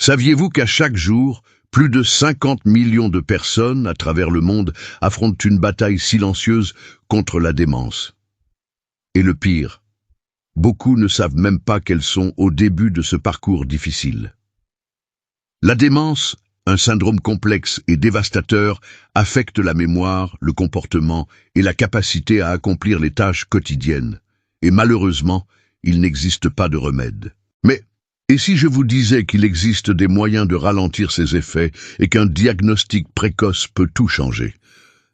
Saviez-vous qu'à chaque jour, plus de 50 millions de personnes à travers le monde affrontent une bataille silencieuse contre la démence? Et le pire, beaucoup ne savent même pas qu'elles sont au début de ce parcours difficile. La démence, un syndrome complexe et dévastateur, affecte la mémoire, le comportement et la capacité à accomplir les tâches quotidiennes. Et malheureusement, il n'existe pas de remède. Mais, et si je vous disais qu'il existe des moyens de ralentir ces effets et qu'un diagnostic précoce peut tout changer?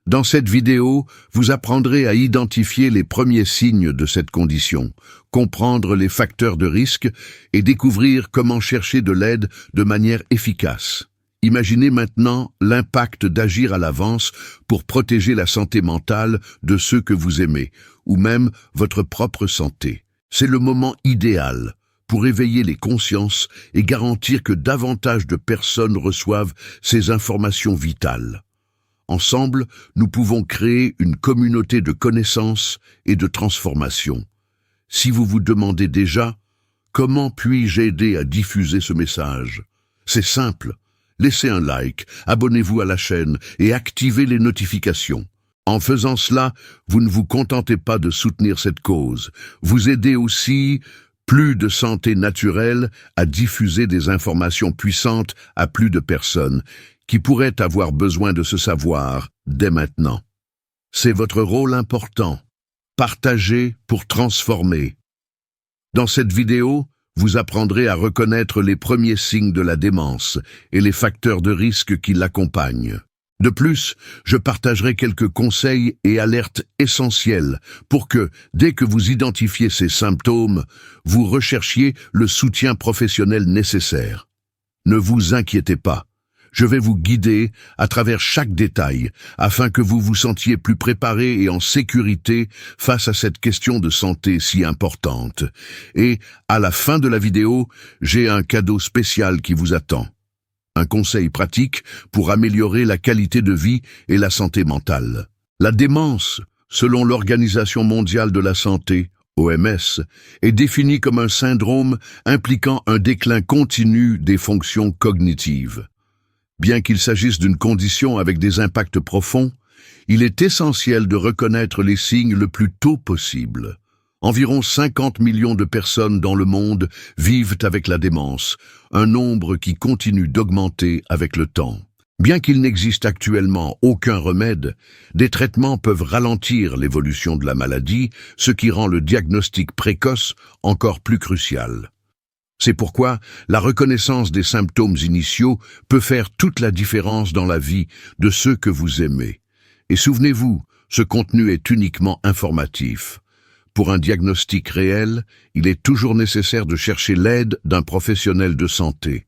Dans cette vidéo, vous apprendrez à identifier les premiers signes de cette condition, comprendre les facteurs de risque et découvrir comment chercher de l'aide de manière efficace. Imaginez maintenant l'impact d'agir à l'avance pour protéger la santé mentale de ceux que vous aimez, ou même votre propre santé. C'est le moment idéal pour éveiller les consciences et garantir que davantage de personnes reçoivent ces informations vitales. Ensemble, nous pouvons créer une communauté de connaissances et de transformation. Si vous vous demandez déjà « Comment puis-je aider à diffuser ce message ?» C'est simple. Laissez un like, abonnez-vous à la chaîne et activez les notifications. En faisant cela, vous ne vous contentez pas de soutenir cette cause. Vous aidez aussi Plus de Santé Naturelle à diffuser des informations puissantes à plus de personnes qui pourraient avoir besoin de ce savoir dès maintenant. C'est votre rôle important. Partagez pour transformer. Dans cette vidéo, vous apprendrez à reconnaître les premiers signes de la démence et les facteurs de risque qui l'accompagnent. De plus, je partagerai quelques conseils et alertes essentiels pour que, dès que vous identifiez ces symptômes, vous recherchiez le soutien professionnel nécessaire. Ne vous inquiétez pas. Je vais vous guider à travers chaque détail afin que vous vous sentiez plus préparé et en sécurité face à cette question de santé si importante. Et, à la fin de la vidéo, j'ai un cadeau spécial qui vous attend. Un conseil pratique pour améliorer la qualité de vie et la santé mentale. La démence, selon l'Organisation mondiale de la santé, OMS, est définie comme un syndrome impliquant un déclin continu des fonctions cognitives. Bien qu'il s'agisse d'une condition avec des impacts profonds, il est essentiel de reconnaître les signes le plus tôt possible. Environ 50 millions de personnes dans le monde vivent avec la démence, un nombre qui continue d'augmenter avec le temps. Bien qu'il n'existe actuellement aucun remède, des traitements peuvent ralentir l'évolution de la maladie, ce qui rend le diagnostic précoce encore plus crucial. C'est pourquoi la reconnaissance des symptômes initiaux peut faire toute la différence dans la vie de ceux que vous aimez. Et souvenez-vous, ce contenu est uniquement informatif. Pour un diagnostic réel, il est toujours nécessaire de chercher l'aide d'un professionnel de santé.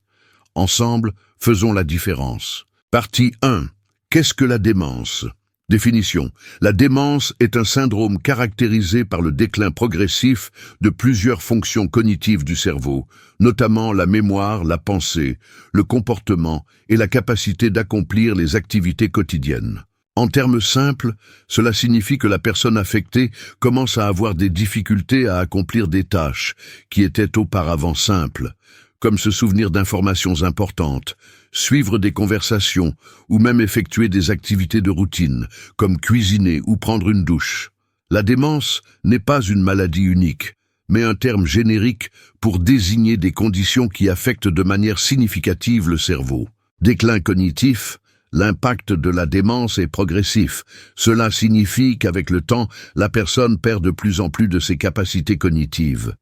Ensemble, faisons la différence. Partie 1. Qu'est-ce que la démence ? Définition. La démence est un syndrome caractérisé par le déclin progressif de plusieurs fonctions cognitives du cerveau, notamment la mémoire, la pensée, le comportement et la capacité d'accomplir les activités quotidiennes. En termes simples, cela signifie que la personne affectée commence à avoir des difficultés à accomplir des tâches qui étaient auparavant simples, comme se souvenir d'informations importantes, suivre des conversations ou même effectuer des activités de routine, comme cuisiner ou prendre une douche. La démence n'est pas une maladie unique, mais un terme générique pour désigner des conditions qui affectent de manière significative le cerveau. Déclin cognitif. L'impact de la démence est progressif. Cela signifie qu'avec le temps, la personne perd de plus en plus de ses capacités cognitives.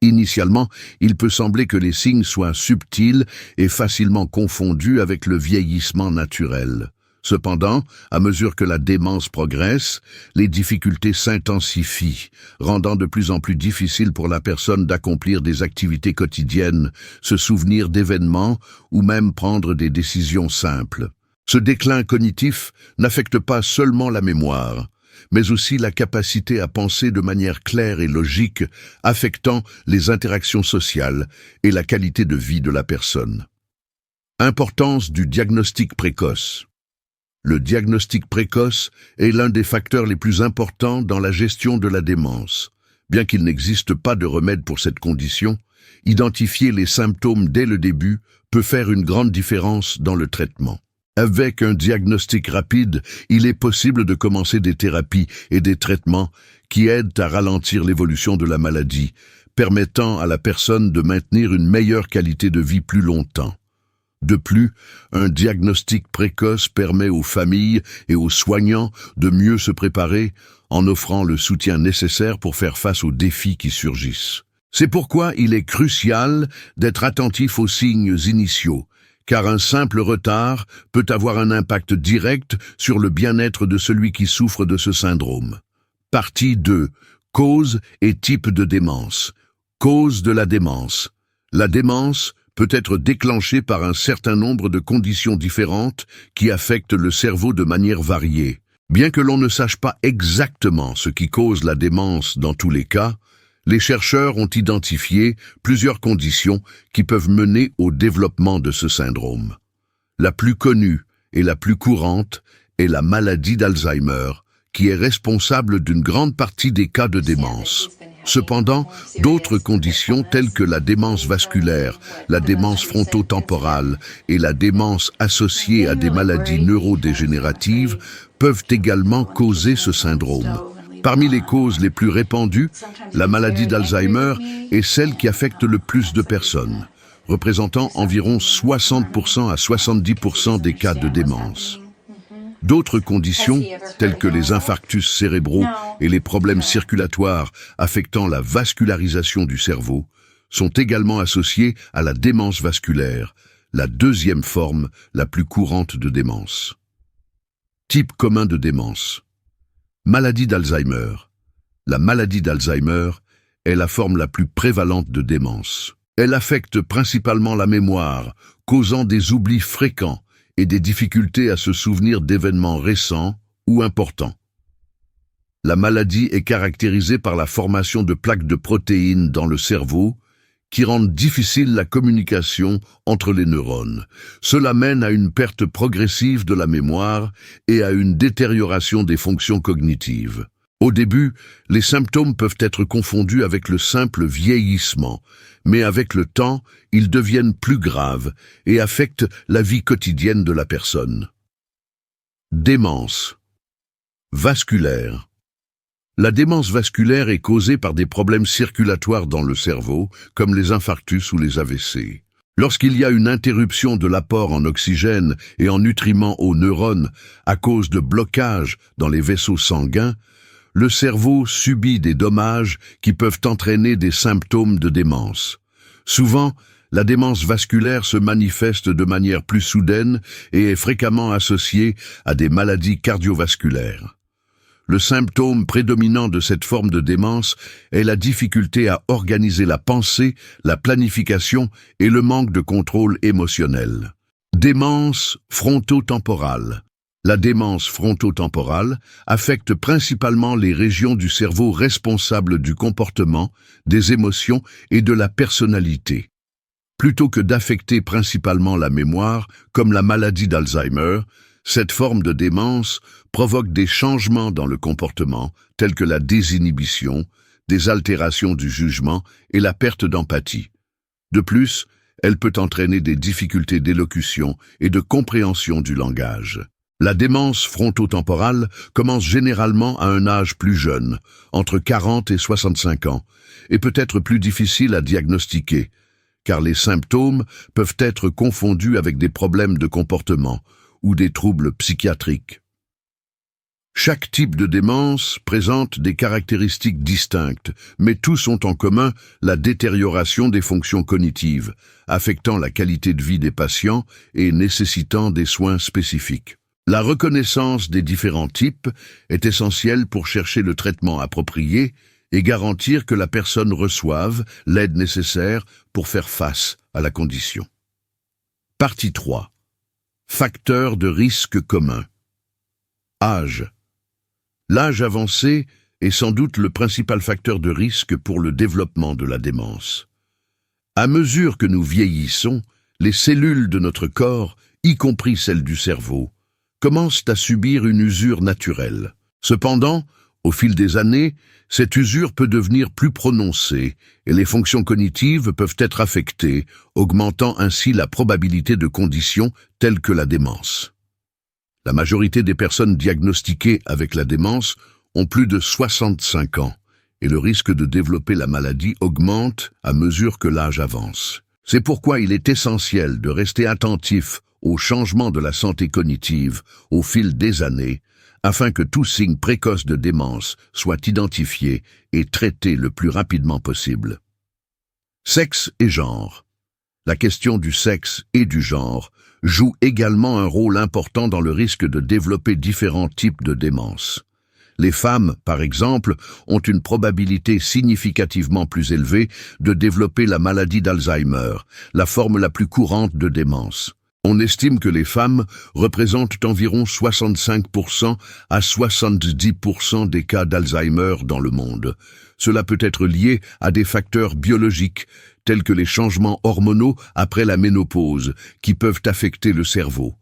Initialement, il peut sembler que les signes soient subtils et facilement confondus avec le vieillissement naturel. Cependant, à mesure que la démence progresse, les difficultés s'intensifient, rendant de plus en plus difficile pour la personne d'accomplir des activités quotidiennes, se souvenir d'événements ou même prendre des décisions simples. Ce déclin cognitif n'affecte pas seulement la mémoire, mais aussi la capacité à penser de manière claire et logique, affectant les interactions sociales et la qualité de vie de la personne. Importance du diagnostic précoce. Le diagnostic précoce est l'un des facteurs les plus importants dans la gestion de la démence. Bien qu'il n'existe pas de remède pour cette condition, identifier les symptômes dès le début peut faire une grande différence dans le traitement. Avec un diagnostic rapide, il est possible de commencer des thérapies et des traitements qui aident à ralentir l'évolution de la maladie, permettant à la personne de maintenir une meilleure qualité de vie plus longtemps. De plus, un diagnostic précoce permet aux familles et aux soignants de mieux se préparer en offrant le soutien nécessaire pour faire face aux défis qui surgissent. C'est pourquoi il est crucial d'être attentif aux signes initiaux, car un simple retard peut avoir un impact direct sur le bien-être de celui qui souffre de ce syndrome. Partie 2. Cause et type de démence. Cause de la démence. La démence peut être déclenchée par un certain nombre de conditions différentes qui affectent le cerveau de manière variée. Bien que l'on ne sache pas exactement ce qui cause la démence dans tous les cas, les chercheurs ont identifié plusieurs conditions qui peuvent mener au développement de ce syndrome. La plus connue et la plus courante est la maladie d'Alzheimer, qui est responsable d'une grande partie des cas de démence. Cependant, d'autres conditions telles que la démence vasculaire, la démence frontotemporale et la démence associée à des maladies neurodégénératives peuvent également causer ce syndrome. Parmi les causes les plus répandues, la maladie d'Alzheimer est celle qui affecte le plus de personnes, représentant environ 60% à 70% des cas de démence. D'autres conditions, telles que les infarctus cérébraux et les problèmes circulatoires affectant la vascularisation du cerveau, sont également associées à la démence vasculaire, la deuxième forme la plus courante de démence. Type commun de démence. Maladie d'Alzheimer. La maladie d'Alzheimer est la forme la plus prévalente de démence. Elle affecte principalement la mémoire, causant des oublis fréquents et des difficultés à se souvenir d'événements récents ou importants. La maladie est caractérisée par la formation de plaques de protéines dans le cerveau qui rendent difficile la communication entre les neurones. Cela mène à une perte progressive de la mémoire et à une détérioration des fonctions cognitives. Au début, les symptômes peuvent être confondus avec le simple vieillissement, mais avec le temps, ils deviennent plus graves et affectent la vie quotidienne de la personne. Démence vasculaire. La démence vasculaire est causée par des problèmes circulatoires dans le cerveau, comme les infarctus ou les AVC. Lorsqu'il y a une interruption de l'apport en oxygène et en nutriments aux neurones à cause de blocages dans les vaisseaux sanguins, le cerveau subit des dommages qui peuvent entraîner des symptômes de démence. Souvent, la démence vasculaire se manifeste de manière plus soudaine et est fréquemment associée à des maladies cardiovasculaires. Le symptôme prédominant de cette forme de démence est la difficulté à organiser la pensée, la planification et le manque de contrôle émotionnel. Démence frontotemporale. La démence frontotemporale affecte principalement les régions du cerveau responsables du comportement, des émotions et de la personnalité. Plutôt que d'affecter principalement la mémoire, comme la maladie d'Alzheimer, cette forme de démence provoque des changements dans le comportement, tels que la désinhibition, des altérations du jugement et la perte d'empathie. De plus, elle peut entraîner des difficultés d'élocution et de compréhension du langage. La démence frontotemporale commence généralement à un âge plus jeune, entre 40 et 65 ans, et peut être plus difficile à diagnostiquer, car les symptômes peuvent être confondus avec des problèmes de comportement ou des troubles psychiatriques. Chaque type de démence présente des caractéristiques distinctes, mais tous ont en commun la détérioration des fonctions cognitives, affectant la qualité de vie des patients et nécessitant des soins spécifiques. La reconnaissance des différents types est essentielle pour chercher le traitement approprié et garantir que la personne reçoive l'aide nécessaire pour faire face à la condition. Partie 3. Facteurs de risque communs. Âge. L'âge avancé est sans doute le principal facteur de risque pour le développement de la démence. À mesure que nous vieillissons, les cellules de notre corps, y compris celles du cerveau, commencent à subir une usure naturelle. Cependant, Au fil des années, cette usure peut devenir plus prononcée et les fonctions cognitives peuvent être affectées, augmentant ainsi la probabilité de conditions telles que la démence. La majorité des personnes diagnostiquées avec la démence ont plus de 65 ans et le risque de développer la maladie augmente à mesure que l'âge avance. C'est pourquoi il est essentiel de rester attentif aux changements de la santé cognitive au fil des années, afin que tout signe précoce de démence soit identifié et traité le plus rapidement possible. Sexe et genre. La question du sexe et du genre joue également un rôle important dans le risque de développer différents types de démence. Les femmes, par exemple, ont une probabilité significativement plus élevée de développer la maladie d'Alzheimer, la forme la plus courante de démence. On estime que les femmes représentent environ 65% à 70% des cas d'Alzheimer dans le monde. Cela peut être lié à des facteurs biologiques, tels que les changements hormonaux après la ménopause, qui peuvent affecter le cerveau.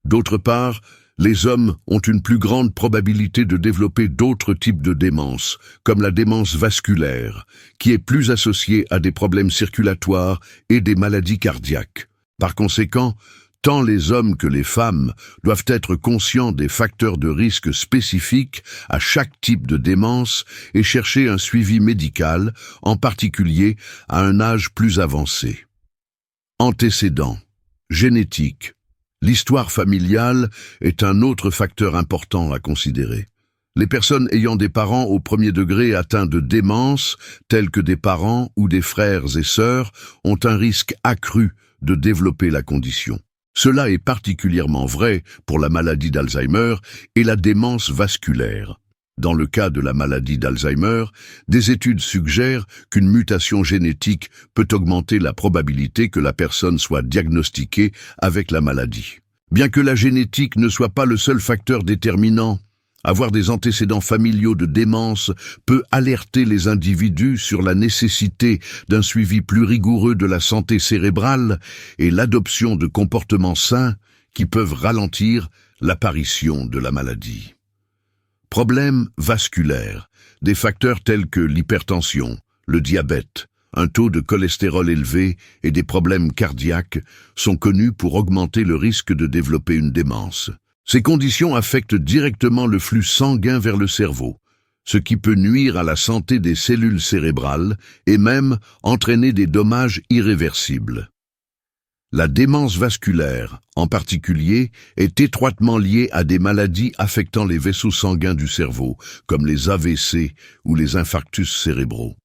D'autre part, les hommes ont une plus grande probabilité de développer d'autres types de démence, comme la démence vasculaire, qui est plus associée à des problèmes circulatoires et des maladies cardiaques. Par conséquent, tant les hommes que les femmes doivent être conscients des facteurs de risque spécifiques à chaque type de démence et chercher un suivi médical, en particulier à un âge plus avancé. Antécédents. Génétique. L'histoire familiale est un autre facteur important à considérer. Les personnes ayant des parents au premier degré atteints de démence, tels que des parents ou des frères et sœurs, ont un risque accru de développer la condition. Cela est particulièrement vrai pour la maladie d'Alzheimer et la démence vasculaire. Dans le cas de la maladie d'Alzheimer, des études suggèrent qu'une mutation génétique peut augmenter la probabilité que la personne soit diagnostiquée avec la maladie. Bien que la génétique ne soit pas le seul facteur déterminant, avoir des antécédents familiaux de démence peut alerter les individus sur la nécessité d'un suivi plus rigoureux de la santé cérébrale et l'adoption de comportements sains qui peuvent ralentir l'apparition de la maladie. Problèmes vasculaires. Des facteurs tels que l'hypertension, le diabète, un taux de cholestérol élevé et des problèmes cardiaques sont connus pour augmenter le risque de développer une démence. Ces conditions affectent directement le flux sanguin vers le cerveau, ce qui peut nuire à la santé des cellules cérébrales et même entraîner des dommages irréversibles. La démence vasculaire, en particulier, est étroitement liée à des maladies affectant les vaisseaux sanguins du cerveau, comme les AVC ou les infarctus cérébraux.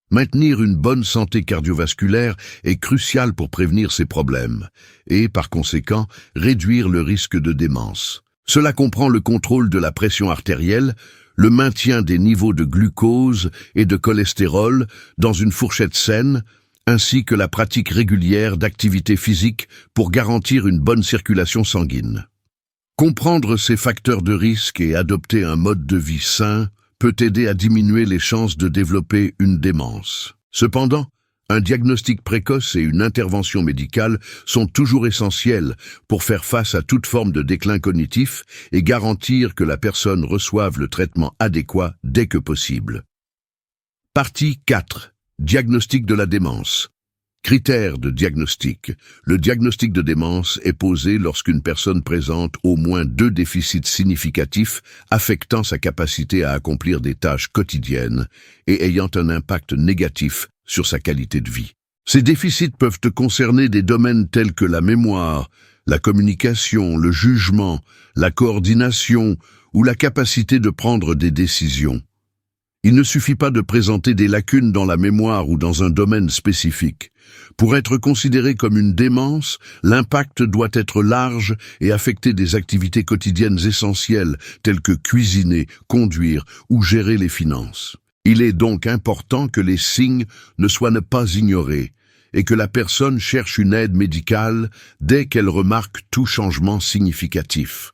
Maintenir une bonne santé cardiovasculaire est crucial pour prévenir ces problèmes et, par conséquent, réduire le risque de démence. Cela comprend le contrôle de la pression artérielle, le maintien des niveaux de glucose et de cholestérol dans une fourchette saine, ainsi que la pratique régulière d'activités physiques pour garantir une bonne circulation sanguine. Comprendre ces facteurs de risque et adopter un mode de vie sain peut aider à diminuer les chances de développer une démence. Cependant, un diagnostic précoce et une intervention médicale sont toujours essentiels pour faire face à toute forme de déclin cognitif et garantir que la personne reçoive le traitement adéquat dès que possible. Partie 4. Diagnostic de la démence. Critères de diagnostic. Le diagnostic de démence est posé lorsqu'une personne présente au moins 2 déficits significatifs affectant sa capacité à accomplir des tâches quotidiennes et ayant un impact négatif sur sa qualité de vie. Ces déficits peuvent concerner des domaines tels que la mémoire, la communication, le jugement, la coordination ou la capacité de prendre des décisions. Il ne suffit pas de présenter des lacunes dans la mémoire ou dans un domaine spécifique. Pour être considéré comme une démence, l'impact doit être large et affecter des activités quotidiennes essentielles telles que cuisiner, conduire ou gérer les finances. Il est donc important que les signes ne soient pas ignorés et que la personne cherche une aide médicale dès qu'elle remarque tout changement significatif.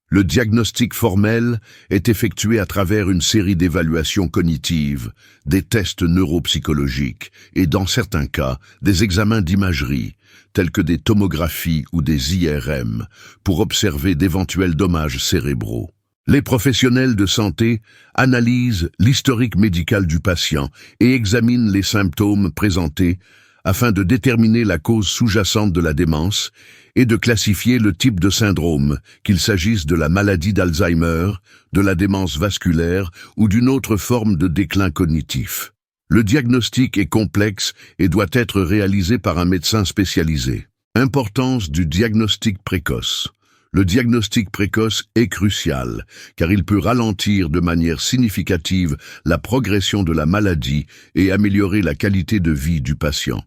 Le diagnostic formel est effectué à travers une série d'évaluations cognitives, des tests neuropsychologiques et, dans certains cas, des examens d'imagerie, tels que des tomographies ou des IRM, pour observer d'éventuels dommages cérébraux. Les professionnels de santé analysent l'historique médical du patient et examinent les symptômes présentés afin de déterminer la cause sous-jacente de la démence et de classifier le type de syndrome, qu'il s'agisse de la maladie d'Alzheimer, de la démence vasculaire ou d'une autre forme de déclin cognitif. Le diagnostic est complexe et doit être réalisé par un médecin spécialisé. Importance du diagnostic précoce. Le diagnostic précoce est crucial, car il peut ralentir de manière significative la progression de la maladie et améliorer la qualité de vie du patient.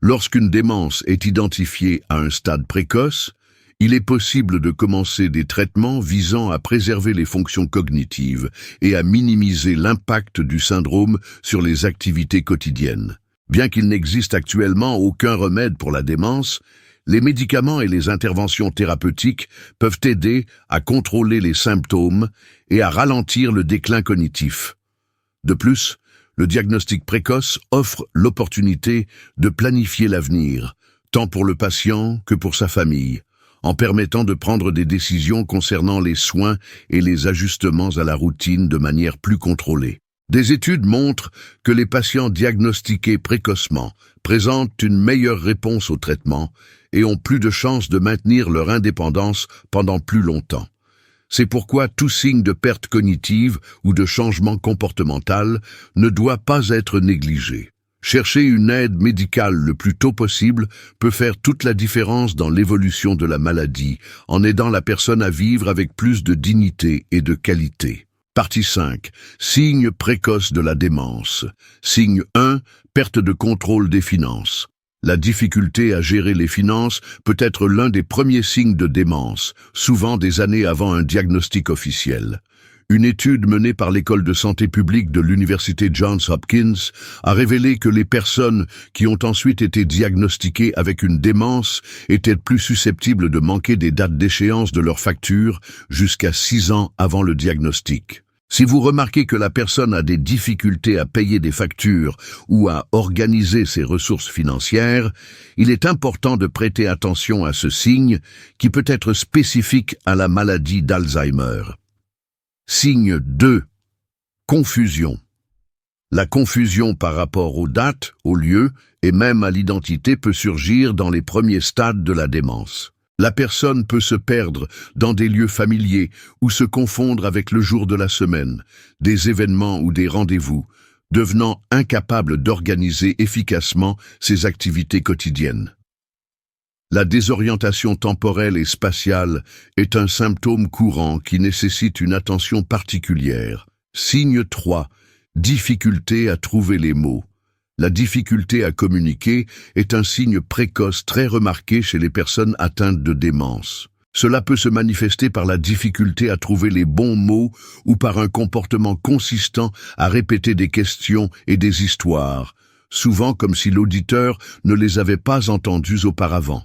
Lorsqu'une démence est identifiée à un stade précoce, il est possible de commencer des traitements visant à préserver les fonctions cognitives et à minimiser l'impact du syndrome sur les activités quotidiennes. Bien qu'il n'existe actuellement aucun remède pour la démence, les médicaments et les interventions thérapeutiques peuvent aider à contrôler les symptômes et à ralentir le déclin cognitif. De plus, le diagnostic précoce offre l'opportunité de planifier l'avenir, tant pour le patient que pour sa famille, en permettant de prendre des décisions concernant les soins et les ajustements à la routine de manière plus contrôlée. Des études montrent que les patients diagnostiqués précocement présentent une meilleure réponse au traitement et ont plus de chances de maintenir leur indépendance pendant plus longtemps. C'est pourquoi tout signe de perte cognitive ou de changement comportemental ne doit pas être négligé. Chercher une aide médicale le plus tôt possible peut faire toute la différence dans l'évolution de la maladie, en aidant la personne à vivre avec plus de dignité et de qualité. Partie 5. Signes précoces de la démence. Signe 1. Perte de contrôle des finances. La difficulté à gérer les finances peut être l'un des premiers signes de démence, souvent des années avant un diagnostic officiel. Une étude menée par l'École de santé publique de l'Université Johns Hopkins a révélé que les personnes qui ont ensuite été diagnostiquées avec une démence étaient plus susceptibles de manquer des dates d'échéance de leurs factures jusqu'à 6 ans avant le diagnostic. Si vous remarquez que la personne a des difficultés à payer des factures ou à organiser ses ressources financières, il est important de prêter attention à ce signe qui peut être spécifique à la maladie d'Alzheimer. Signe 2. Confusion. La confusion par rapport aux dates, aux lieux et même à l'identité peut surgir dans les premiers stades de la démence. La personne peut se perdre dans des lieux familiers ou se confondre avec le jour de la semaine, des événements ou des rendez-vous, devenant incapable d'organiser efficacement ses activités quotidiennes. La désorientation temporelle et spatiale est un symptôme courant qui nécessite une attention particulière. Signe 3. Difficulté à trouver les mots. La difficulté à communiquer est un signe précoce très remarqué chez les personnes atteintes de démence. Cela peut se manifester par la difficulté à trouver les bons mots ou par un comportement consistant à répéter des questions et des histoires, souvent comme si l'auditeur ne les avait pas entendues auparavant.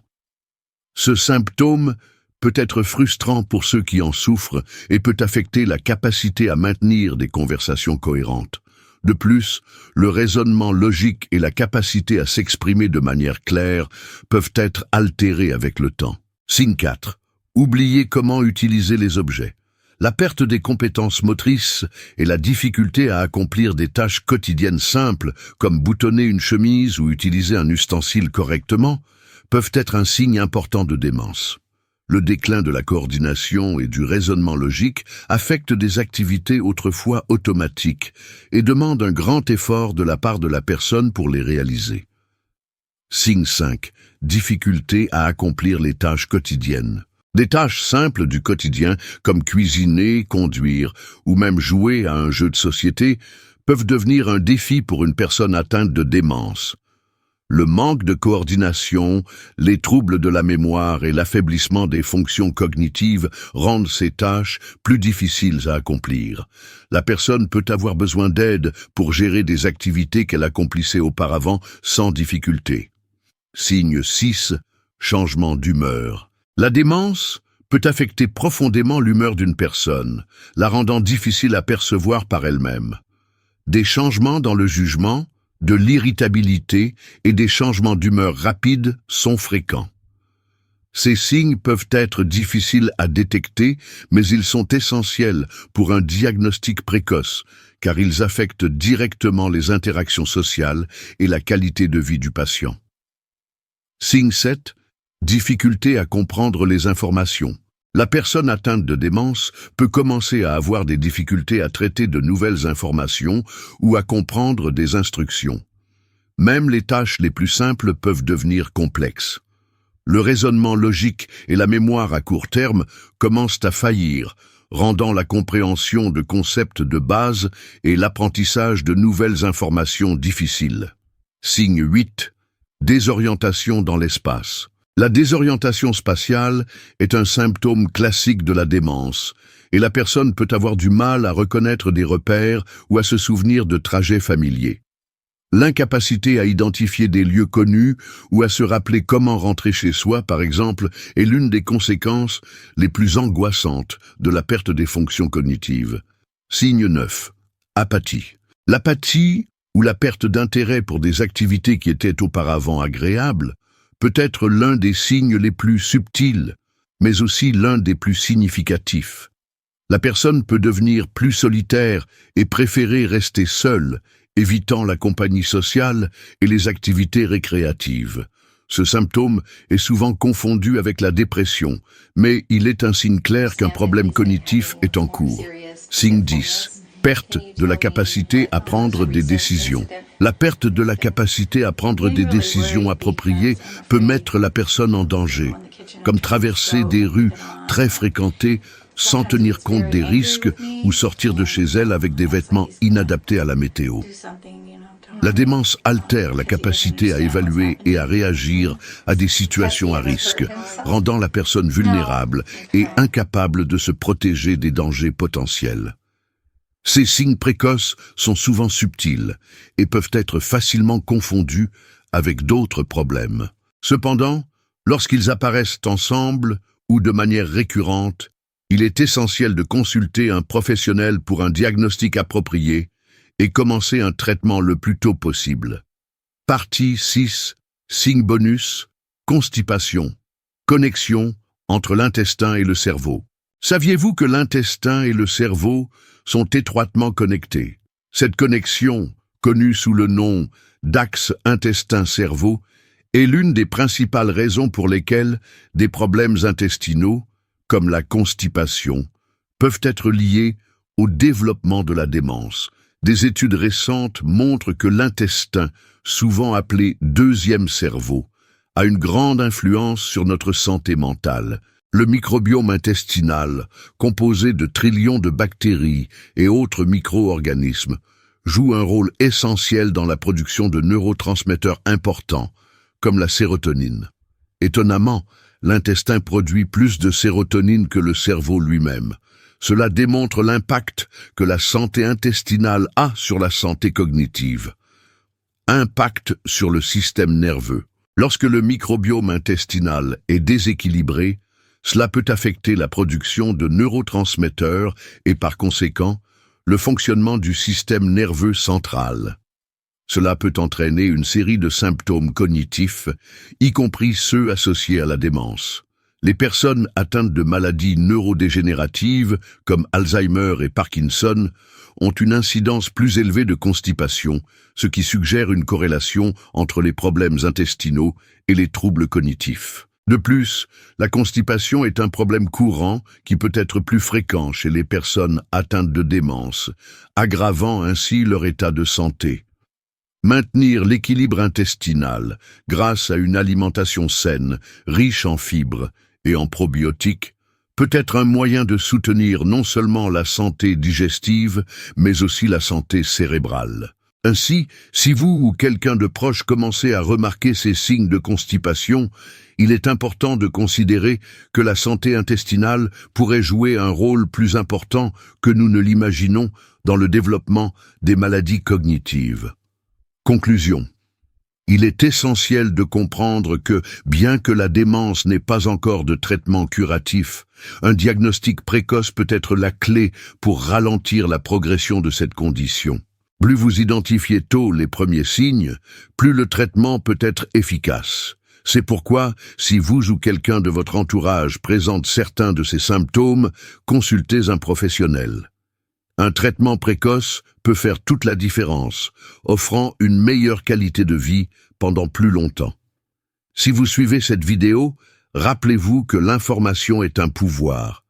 Ce symptôme peut être frustrant pour ceux qui en souffrent et peut affecter la capacité à maintenir des conversations cohérentes. De plus, le raisonnement logique et la capacité à s'exprimer de manière claire peuvent être altérés avec le temps. Signe 4. Oublier comment utiliser les objets. La perte des compétences motrices et la difficulté à accomplir des tâches quotidiennes simples, comme boutonner une chemise ou utiliser un ustensile correctement, peuvent être un signe important de démence. Le déclin de la coordination et du raisonnement logique affecte des activités autrefois automatiques et demande un grand effort de la part de la personne pour les réaliser. Signe 5. Difficulté à accomplir les tâches quotidiennes. Des tâches simples du quotidien, comme cuisiner, conduire ou même jouer à un jeu de société, peuvent devenir un défi pour une personne atteinte de démence. Le manque de coordination, les troubles de la mémoire et l'affaiblissement des fonctions cognitives rendent ces tâches plus difficiles à accomplir. La personne peut avoir besoin d'aide pour gérer des activités qu'elle accomplissait auparavant sans difficulté. Signe 6. Changement d'humeur. La démence peut affecter profondément l'humeur d'une personne, la rendant difficile à percevoir par elle-même. Des changements dans le jugement, de l'irritabilité et des changements d'humeur rapides sont fréquents. Ces signes peuvent être difficiles à détecter, mais ils sont essentiels pour un diagnostic précoce, car ils affectent directement les interactions sociales et la qualité de vie du patient. Signe 7. Difficulté à comprendre les informations. La personne atteinte de démence peut commencer à avoir des difficultés à traiter de nouvelles informations ou à comprendre des instructions. Même les tâches les plus simples peuvent devenir complexes. Le raisonnement logique et la mémoire à court terme commencent à faillir, rendant la compréhension de concepts de base et l'apprentissage de nouvelles informations difficiles. Signe 8. Désorientation dans l'espace. La désorientation spatiale est un symptôme classique de la démence, et la personne peut avoir du mal à reconnaître des repères ou à se souvenir de trajets familiers. L'incapacité à identifier des lieux connus ou à se rappeler comment rentrer chez soi, par exemple, est l'une des conséquences les plus angoissantes de la perte des fonctions cognitives. Signe 9. Apathie. L'apathie, ou la perte d'intérêt pour des activités qui étaient auparavant agréables, peut être l'un des signes les plus subtils, mais aussi l'un des plus significatifs. La personne peut devenir plus solitaire et préférer rester seule, évitant la compagnie sociale et les activités récréatives. Ce symptôme est souvent confondu avec la dépression, mais il est un signe clair qu'un problème cognitif est en cours. Signe 10. Perte de la capacité à prendre des décisions. La perte de la capacité à prendre des décisions appropriées peut mettre la personne en danger, comme traverser des rues très fréquentées sans tenir compte des risques ou sortir de chez elle avec des vêtements inadaptés à la météo. La démence altère la capacité à évaluer et à réagir à des situations à risque, rendant la personne vulnérable et incapable de se protéger des dangers potentiels. Ces signes précoces sont souvent subtils et peuvent être facilement confondus avec d'autres problèmes. Cependant, lorsqu'ils apparaissent ensemble ou de manière récurrente, il est essentiel de consulter un professionnel pour un diagnostic approprié et commencer un traitement le plus tôt possible. Partie 6. Signe bonus. Constipation. Connexion entre l'intestin et le cerveau. Saviez-vous que l'intestin et le cerveau sont étroitement connectés? Cette connexion, connue sous le nom d'axe intestin-cerveau, est l'une des principales raisons pour lesquelles des problèmes intestinaux, comme la constipation, peuvent être liés au développement de la démence. Des études récentes montrent que l'intestin, souvent appelé deuxième cerveau, a une grande influence sur notre santé mentale. Le microbiome intestinal, composé de trillions de bactéries et autres micro-organismes, joue un rôle essentiel dans la production de neurotransmetteurs importants, comme la sérotonine. Étonnamment, l'intestin produit plus de sérotonine que le cerveau lui-même. Cela démontre l'impact que la santé intestinale a sur la santé cognitive. Impact sur le système nerveux. Lorsque le microbiome intestinal est déséquilibré, cela peut affecter la production de neurotransmetteurs et par conséquent, le fonctionnement du système nerveux central. Cela peut entraîner une série de symptômes cognitifs, y compris ceux associés à la démence. Les personnes atteintes de maladies neurodégénératives, comme Alzheimer et Parkinson, ont une incidence plus élevée de constipation, ce qui suggère une corrélation entre les problèmes intestinaux et les troubles cognitifs. De plus, la constipation est un problème courant qui peut être plus fréquent chez les personnes atteintes de démence, aggravant ainsi leur état de santé. Maintenir l'équilibre intestinal grâce à une alimentation saine, riche en fibres et en probiotiques, peut être un moyen de soutenir non seulement la santé digestive, mais aussi la santé cérébrale. Ainsi, si vous ou quelqu'un de proche commencez à remarquer ces signes de constipation, il est important de considérer que la santé intestinale pourrait jouer un rôle plus important que nous ne l'imaginons dans le développement des maladies cognitives. Conclusion. Il est essentiel de comprendre que, bien que la démence n'ait pas encore de traitement curatif, un diagnostic précoce peut être la clé pour ralentir la progression de cette condition. Plus vous identifiez tôt les premiers signes, plus le traitement peut être efficace. C'est pourquoi, si vous ou quelqu'un de votre entourage présente certains de ces symptômes, consultez un professionnel. Un traitement précoce peut faire toute la différence, offrant une meilleure qualité de vie pendant plus longtemps. Si vous suivez cette vidéo, rappelez-vous que l'information est un pouvoir.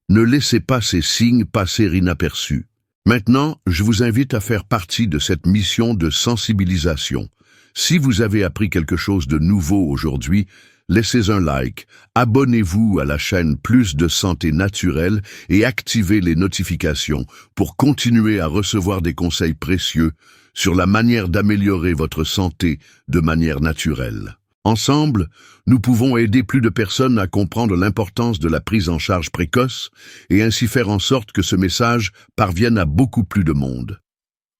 Ne laissez pas ces signes passer inaperçus. Maintenant, je vous invite à faire partie de cette mission de sensibilisation. Si vous avez appris quelque chose de nouveau aujourd'hui, laissez un like, abonnez-vous à la chaîne Plus de Santé Naturelle et activez les notifications pour continuer à recevoir des conseils précieux sur la manière d'améliorer votre santé de manière naturelle. Ensemble, nous pouvons aider plus de personnes à comprendre l'importance de la prise en charge précoce et ainsi faire en sorte que ce message parvienne à beaucoup plus de monde.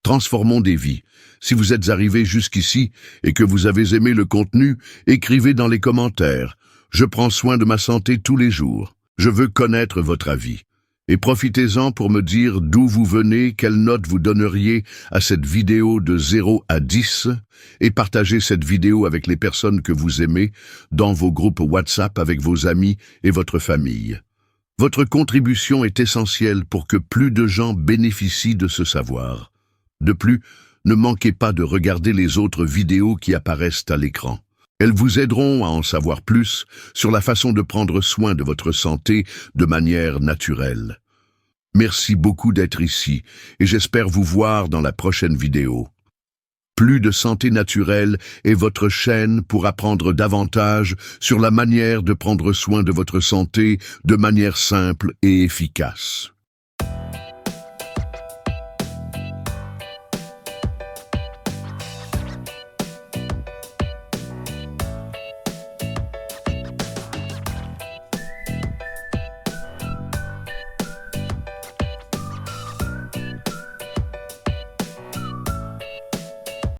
Transformons des vies. Si vous êtes arrivé jusqu'ici et que vous avez aimé le contenu, écrivez dans les commentaires. Je prends soin de ma santé tous les jours. Je veux connaître votre avis. Et profitez-en pour me dire d'où vous venez, quelle note vous donneriez à cette vidéo de 0 à 10 et partagez cette vidéo avec les personnes que vous aimez dans vos groupes WhatsApp avec vos amis et votre famille. Votre contribution est essentielle pour que plus de gens bénéficient de ce savoir. De plus, ne manquez pas de regarder les autres vidéos qui apparaissent à l'écran. Elles vous aideront à en savoir plus sur la façon de prendre soin de votre santé de manière naturelle. Merci beaucoup d'être ici et j'espère vous voir dans la prochaine vidéo. Plus de santé naturelle est votre chaîne pour apprendre davantage sur la manière de prendre soin de votre santé de manière simple et efficace.